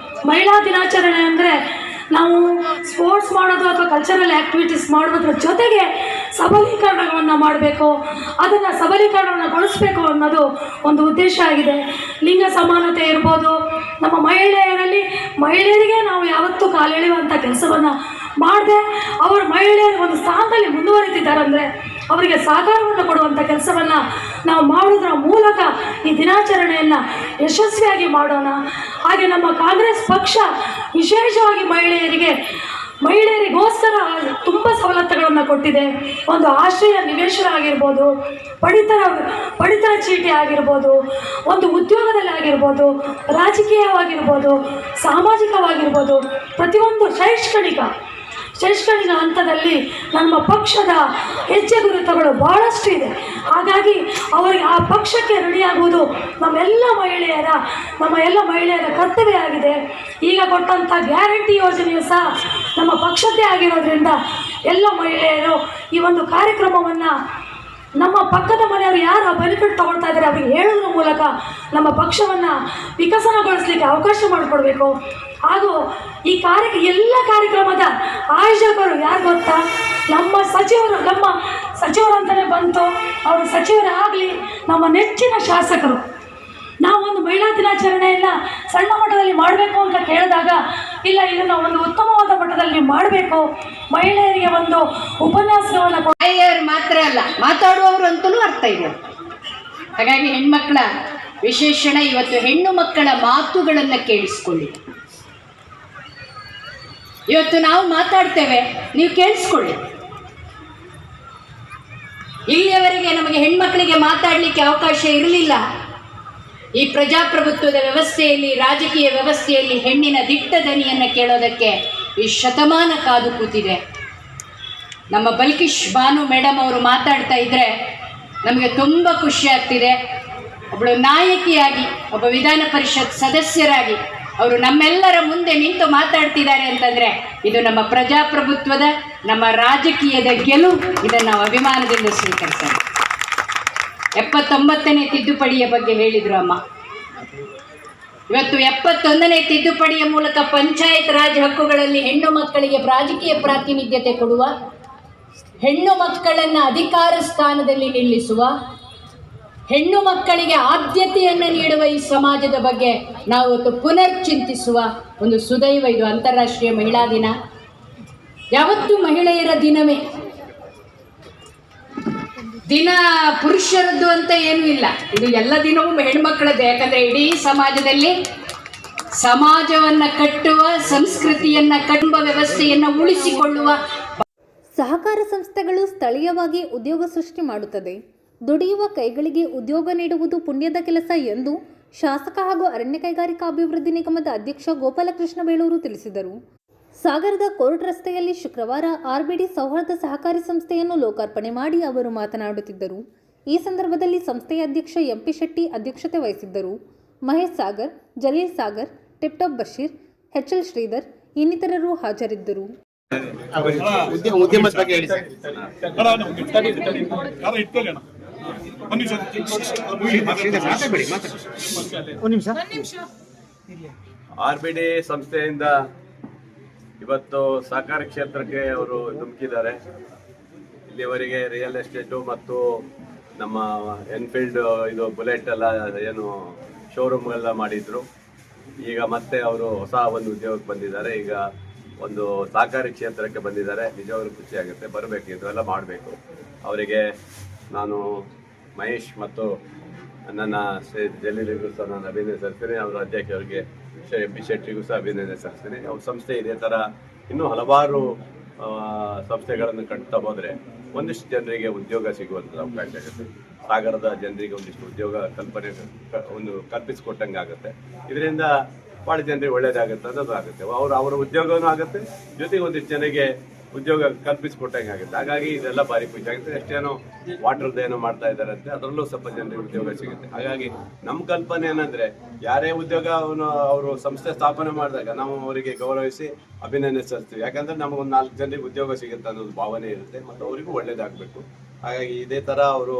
ಮಹಿಳಾ ದಿನಾಚರಣೆ ಅಂದರೆ ನಾವು ಸ್ಪೋರ್ಟ್ಸ್ ಮಾಡೋದು ಅಥವಾ ಕಲ್ಚರಲ್ ಆ್ಯಕ್ಟಿವಿಟೀಸ್ ಮಾಡೋದ್ರ ಜೊತೆಗೆ ಸಬಲೀಕರಣವನ್ನು ಮಾಡಬೇಕು, ಅದನ್ನು ಸಬಲೀಕರಣವನ್ನು ಗೊಳಿಸಬೇಕು ಅನ್ನೋದು ಒಂದು ಉದ್ದೇಶ ಆಗಿದೆ. ಲಿಂಗ ಸಮಾನತೆ ಇರ್ಬೋದು, ನಮ್ಮ ಮಹಿಳೆಯರಿಗೆ ನಾವು ಯಾವತ್ತೂ ಕಾಲೆಳೆಯುವಂಥ ಕೆಲಸವನ್ನು ಮಾಡದೆ ಅವರು ಮಹಿಳೆಯರು ಒಂದು ಸ್ಥಾನದಲ್ಲಿ ಮುಂದುವರಿತಿದ್ದಾರೆ ಅಂದರೆ ಅವರಿಗೆ ಸಹಕಾರವನ್ನು ಕೊಡುವಂಥ ಕೆಲಸವನ್ನು ನಾವು ಮಾಡೋದ್ರ ಮೂಲಕ ಈ ದಿನಾಚರಣೆಯನ್ನು ಯಶಸ್ವಿಯಾಗಿ ಮಾಡೋಣ. ಹಾಗೆ ನಮ್ಮ ಕಾಂಗ್ರೆಸ್ ಪಕ್ಷ ವಿಶೇಷವಾಗಿ ಮಹಿಳೆಯರಿಗೋಸ್ಕರ ತುಂಬ ಸವಲತ್ತುಗಳನ್ನು ಕೊಟ್ಟಿದೆ. ಒಂದು ಆಶ್ರಯ ನಿವೇಶನ ಆಗಿರ್ಬೋದು, ಪಡಿತರ ಚೀಟಿ ಆಗಿರ್ಬೋದು, ಒಂದು ಉದ್ಯೋಗದಲ್ಲಿ ಆಗಿರ್ಬೋದು, ರಾಜಕೀಯವಾಗಿರ್ಬೋದು, ಸಾಮಾಜಿಕವಾಗಿರ್ಬೋದು, ಪ್ರತಿಯೊಂದು ಶೈಕ್ಷಣಿಕ ಹಂತದಲ್ಲಿ ನಮ್ಮ ಪಕ್ಷದ ಹೆಜ್ಜೆ ಗುರುತುಗಳು ಭಾಳಷ್ಟು ಇದೆ. ಹಾಗಾಗಿ ಅವರಿಗೆ ಆ ಪಕ್ಷಕ್ಕೆ ರೆಡಿಯಾಗುವುದು ನಮ್ಮ ಎಲ್ಲ ಮಹಿಳೆಯರ ಕರ್ತವ್ಯ ಆಗಿದೆ. ಈಗ ಕೊಟ್ಟಂಥ ಗ್ಯಾರಂಟಿ ಯೋಜನೆಯು ಸಹ ನಮ್ಮ ಪಕ್ಷದ್ದೇ ಆಗಿರೋದ್ರಿಂದ ಎಲ್ಲ ಮಹಿಳೆಯರು ಈ ಒಂದು ಕಾರ್ಯಕ್ರಮವನ್ನು ನಮ್ಮ ಪಕ್ಕದ ಮನೆಯವರು ಯಾರು ಬೆನಿಫಿಟ್ ತೊಗೊಳ್ತಾ ಇದ್ದಾರೆ ಅವರಿಗೆ ಹೇಳೋದ್ರ ಮೂಲಕ ನಮ್ಮ ಪಕ್ಷವನ್ನು ವಿಕಸನಗೊಳಿಸಲಿಕ್ಕೆ ಅವಕಾಶ ಮಾಡಿಕೊಡ್ಬೇಕು. ಹಾಗೂ ಈ ಎಲ್ಲ ಕಾರ್ಯಕ್ರಮದ ಆಯೋಜಕರು ಯಾರು ಗೊತ್ತಾ? ನಮ್ಮ ಸಚಿವರು ಅಂತಲೇ ಬಂತು. ಅವರು ಸಚಿವರಾಗಲಿ ನಮ್ಮ ನೆಚ್ಚಿನ ಶಾಸಕರು. ನಾವೊಂದು ಮಹಿಳಾ ದಿನಾಚರಣೆಯನ್ನು ಸಣ್ಣ ಮಟ್ಟದಲ್ಲಿ ಮಾಡಬೇಕು ಅಂತ ಕೇಳಿದಾಗ, ಇಲ್ಲ ಇದನ್ನು ಒಂದು ಉತ್ತಮವಾದ ಮಟ್ಟದಲ್ಲಿ ಮಾಡಬೇಕು, ಮಹಿಳೆಯರಿಗೆ ಒಂದು ಉಪನ್ಯಾಸವನ್ನು ಮಹಿಳೆಯರು ಮಾತ್ರ ಅಲ್ಲ, ಮಾತಾಡುವವರು ಅಂತಲೂ ಅರ್ಥ ಇದೆ. ಹಾಗಾಗಿ ಹೆಣ್ಮಕ್ಕಳ ವಿಶೇಷಣ ಇವತ್ತು ಹೆಣ್ಣು ಮಕ್ಕಳ ಮಾತುಗಳನ್ನು ಕೇಳಿಸ್ಕೊಳ್ಳಿ. ಇವತ್ತು ನಾವು ಮಾತಾಡ್ತೇವೆ, ನೀವು ಕೇಳಿಸ್ಕೊಳ್ಳಿ. ಇಲ್ಲಿಯವರೆಗೆ ನಮಗೆ ಹೆಣ್ಮಕ್ಕಳಿಗೆ ಮಾತಾಡಲಿಕ್ಕೆ ಅವಕಾಶ ಇರಲಿಲ್ಲ. ಈ ಪ್ರಜಾಪ್ರಭುತ್ವದ ವ್ಯವಸ್ಥೆಯಲ್ಲಿ, ರಾಜಕೀಯ ವ್ಯವಸ್ಥೆಯಲ್ಲಿ ಹೆಣ್ಣಿನ ದಿಟ್ಟ ದನಿಯನ್ನು ಕೇಳೋದಕ್ಕೆ ಈ ಶತಮಾನ ಕಾದು ಕೂತಿದೆ. ನಮ್ಮ ಬಲ್ಕಿಶ್ ಬಾನು ಮೇಡಮ್ ಅವರು ಮಾತಾಡ್ತಾ ಇದ್ದರೆ ನಮಗೆ ತುಂಬ ಖುಷಿ ಆಗ್ತಿದೆ. ಒಬ್ಬಳು ನಾಯಕಿಯಾಗಿ, ಒಬ್ಬ ವಿಧಾನ ಪರಿಷತ್ ಸದಸ್ಯರಾಗಿ ಅವರು ನಮ್ಮೆಲ್ಲರ ಮುಂದೆ ನಿಂತು ಮಾತಾಡ್ತಿದ್ದಾರೆ ಅಂತಂದರೆ ಇದು ನಮ್ಮ ಪ್ರಜಾಪ್ರಭುತ್ವದ, ನಮ್ಮ ರಾಜಕೀಯದ ಗೆಲುವು. ಇದನ್ನು ನಾವು ಅಭಿಮಾನದಿಂದ ಸ್ವೀಕರಿಸೋಣ. 79ನೇ ತಿದ್ದುಪಡಿಯ ಬಗ್ಗೆ ಹೇಳಿದರು ಅಮ್ಮ. ಇವತ್ತು 71ನೇ ತಿದ್ದುಪಡಿಯ ಮೂಲಕ ಪಂಚಾಯತ್ ರಾಜ್ ಹಕ್ಕುಗಳಲ್ಲಿ ಹೆಣ್ಣು ಮಕ್ಕಳಿಗೆ ರಾಜಕೀಯ ಪ್ರಾತಿನಿಧ್ಯತೆ ಕೊಡುವ, ಹೆಣ್ಣು ಮಕ್ಕಳನ್ನು ಅಧಿಕಾರ ಸ್ಥಾನದಲ್ಲಿ ನಿಲ್ಲಿಸುವ, ಹೆಣ್ಣು ಮಕ್ಕಳಿಗೆ ಆದ್ಯತೆಯನ್ನು ನೀಡುವ ಈ ಸಮಾಜದ ಬಗ್ಗೆ ನಾವು ಇವತ್ತು ಪುನರ್ ಚಿಂತಿಸುವ ಒಂದು ಸುದೈವ ಇದು ಅಂತಾರಾಷ್ಟ್ರೀಯ ಮಹಿಳಾ ದಿನ. ಯಾವತ್ತೂ ಮಹಿಳೆಯರ ದಿನವೇ. ದಿನ ಪುರುಷರದ್ದು ಅಂತ ಏನೂ ಇಲ್ಲ, ಇದು ಎಲ್ಲ ದಿನವೂ ಹೆಣ್ಮಕ್ಕಳದ್ದೇ. ಯಾಕಂದರೆ ಇಡೀ ಸಮಾಜದಲ್ಲಿ ಸಮಾಜವನ್ನು ಕಟ್ಟುವ, ಸಂಸ್ಕೃತಿಯನ್ನು ಕಟ್ಟುವ, ವ್ಯವಸ್ಥೆಯನ್ನು ಉಳಿಸಿಕೊಳ್ಳುವ. ಸಹಕಾರ ಸಂಸ್ಥೆಗಳು ಸ್ಥಳೀಯವಾಗಿ ಉದ್ಯೋಗ ಸೃಷ್ಟಿ ಮಾಡುತ್ತದೆ. ದುಡಿಯುವ ಕೈಗಳಿಗೆ ಉದ್ಯೋಗ ನೀಡುವುದು ಪುಣ್ಯದ ಕೆಲಸ ಎಂದು ಶಾಸಕ ಹಾಗೂ ಅರಣ್ಯ ಕೈಗಾರಿಕಾ ಅಭಿವೃದ್ಧಿ ನಿಗಮದ ಅಧ್ಯಕ್ಷ ಗೋಪಾಲಕೃಷ್ಣ ಬೇಳೂರು ತಿಳಿಸಿದರು. ಸಾಗರದ ಕೋರ್ಟ್ ರಸ್ತೆಯಲ್ಲಿ ಶುಕ್ರವಾರ ಆರ್ಬಿಡಿ ಸೌಹಾರ್ದ ಸಹಕಾರಿ ಸಂಸ್ಥೆಯನ್ನು ಲೋಕಾರ್ಪಣೆ ಮಾಡಿ ಅವರು ಮಾತನಾಡುತ್ತಿದ್ದರು. ಈ ಸಂದರ್ಭದಲ್ಲಿ ಸಂಸ್ಥೆಯ ಅಧ್ಯಕ್ಷ ಎಂಪಿ ಶೆಟ್ಟಿ ಅಧ್ಯಕ್ಷತೆ ವಹಿಸಿದ್ದರು. ಮಹೇಶ್ ಸಾಗರ್, ಜಲೀಲ್ ಸಾಗರ್, ಟಿಪ್ಟಾಪ್ ಬಶೀರ್, ಎಚ್ಎಲ್ ಶ್ರೀಧರ್ ಇನ್ನಿತರರು ಹಾಜರಿದ್ದರು. ಆರ್ಬಿಡಿ ಸಂಸ್ಥೆಯಿಂದ ಇವತ್ತು ಸಹಕಾರ ಕ್ಷೇತ್ರಕ್ಕೆ ಅವರು ಧುಮುಕಿದ್ದಾರೆ. ಇಲ್ಲಿವರೆಗೆ ರಿಯಲ್ ಎಸ್ಟೇಟು ಮತ್ತು ನಮ್ಮ ಎನ್ಫೀಲ್ಡ್ ಇದು ಬುಲೆಟ್ ಎಲ್ಲ ಏನು ಶೋರೂಮ್ ಎಲ್ಲ ಮಾಡಿದ್ರು. ಈಗ ಮತ್ತೆ ಅವರು ಹೊಸ ಒಂದು ಉದ್ಯೋಗಕ್ಕೆ ಬಂದಿದ್ದಾರೆ. ಈಗ ಒಂದು ಸಹಕಾರಿ ಕ್ಷೇತ್ರಕ್ಕೆ ಬಂದಿದ್ದಾರೆ. ನಿಜವಾಗ್ಲೂ ಖುಷಿ ಆಗುತ್ತೆ. ಬರಬೇಕು, ಇದೆಲ್ಲ ಮಾಡಬೇಕು. ಅವರಿಗೆ ನಾನು ಮಹೇಶ್ ಮತ್ತು ನನ್ನ ಜಲೀಲಿಗೂ ಸಹ ನಾನು ಅಭಿನಂದನೆ ಸಲ್ಲಿಸ್ತೀನಿ. ಅವರ ಅಧ್ಯಕ್ಷರಿಗೆ ಎಂಪಿ ಶೆಟ್ಟಿಗೂ ಸಹ ಅಭಿನಂದನೆ ಸಲ್ಲಿಸ್ತೀನಿ. ಅವ್ರ ಸಂಸ್ಥೆ ಇದೇ ಥರ ಇನ್ನೂ ಹಲವಾರು ಸಂಸ್ಥೆಗಳನ್ನು ಕಟ್ತಾ ಹೋದರೆ ಒಂದಿಷ್ಟು ಜನರಿಗೆ ಉದ್ಯೋಗ ಸಿಗುವಂಥದ್ದು ಅವಕಾಶ ಆಗುತ್ತೆ. ಸಾಗರದ ಜನರಿಗೆ ಒಂದಿಷ್ಟು ಉದ್ಯೋಗ ಕಲ್ಪನೆ ಕಲ್ಪಿಸಿಕೊಟ್ಟಂಗೆ ಆಗುತ್ತೆ. ಇದರಿಂದ ಭಾಳ ಜನರಿಗೆ ಒಳ್ಳೇದಾಗುತ್ತೆ ಅನ್ನೋದಾಗುತ್ತೆ. ಅವರ ಉದ್ಯೋಗನೂ ಆಗುತ್ತೆ, ಜೊತೆಗೆ ಒಂದಿಷ್ಟು ಜನರಿಗೆ ಉದ್ಯೋಗ ಕಲ್ಪಿಸಿಕೊಟ್ಟಂಗೆ ಆಗುತ್ತೆ. ಹಾಗಾಗಿ ಇದೆಲ್ಲ ಭಾರಿ ಖುಷಿ ಆಗುತ್ತೆ. ಎಷ್ಟೇನೋ ವಾಟರ್ದು ಏನೋ ಮಾಡ್ತಾ ಇದ್ದಾರಂತೆ, ಅದರಲ್ಲೂ ಸ್ವಲ್ಪ ಜನರಿಗೆ ಉದ್ಯೋಗ ಸಿಗುತ್ತೆ. ಹಾಗಾಗಿ ನಮ್ಮ ಕಲ್ಪನೆ ಏನಂದ್ರೆ, ಯಾರೇ ಉದ್ಯೋಗವನ್ನು ಅವರು ಸಂಸ್ಥೆ ಸ್ಥಾಪನೆ ಮಾಡಿದಾಗ ನಾವು ಅವರಿಗೆ ಗೌರವಿಸಿ ಅಭಿನಂದಿಸ್ತೀವಿ. ಯಾಕಂದ್ರೆ ನಮಗೊಂದು 4 ಜನರಿಗೆ ಉದ್ಯೋಗ ಸಿಗುತ್ತೆ ಅನ್ನೋದು ಭಾವನೆ ಇರುತ್ತೆ ಮತ್ತು ಅವರಿಗೂ ಒಳ್ಳೇದಾಗಬೇಕು. ಹಾಗಾಗಿ ಇದೇ ಥರ ಅವರು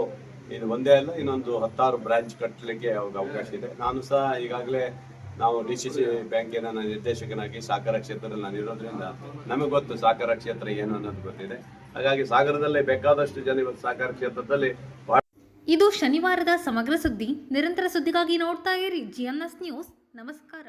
ಇದು ಒಂದೇ ಅಲ್ಲ, ಇನ್ನೊಂದು 10 ಬ್ರಾಂಚ್ ಕಟ್ಟಲಿಕ್ಕೆ ಅವ್ರಿಗೆ ಅವಕಾಶ ಇದೆ. ನಾನು ಸಹ ಈಗಾಗಲೇ ನಾವು DCC ಬ್ಯಾಂಕಿನ ನಿರ್ದೇಶಕನಾಗಿ ಸಹಕಾರ ಕ್ಷೇತ್ರದಲ್ಲಿ ನಾನು ಇರೋದ್ರಿಂದ ನಮಗೆ ಗೊತ್ತು ಸಹಕಾರ ಕ್ಷೇತ್ರ ಏನು ಅನ್ನೋದು ಗೊತ್ತಿದೆ. ಹಾಗಾಗಿ ಸಾಗರದಲ್ಲೇ ಬೇಕಾದಷ್ಟು ಜನ ಇವತ್ತು ಸಹಕಾರ ಕ್ಷೇತ್ರದಲ್ಲಿ. ಇದು ಶನಿವಾರದ ಸಮಗ್ರ ಸುದ್ದಿ. ನಿರಂತರ ಸುದ್ದಿಗಾಗಿ ನೋಡ್ತಾ ಇರಿ GNS ನ್ಯೂಸ್. ನಮಸ್ಕಾರ.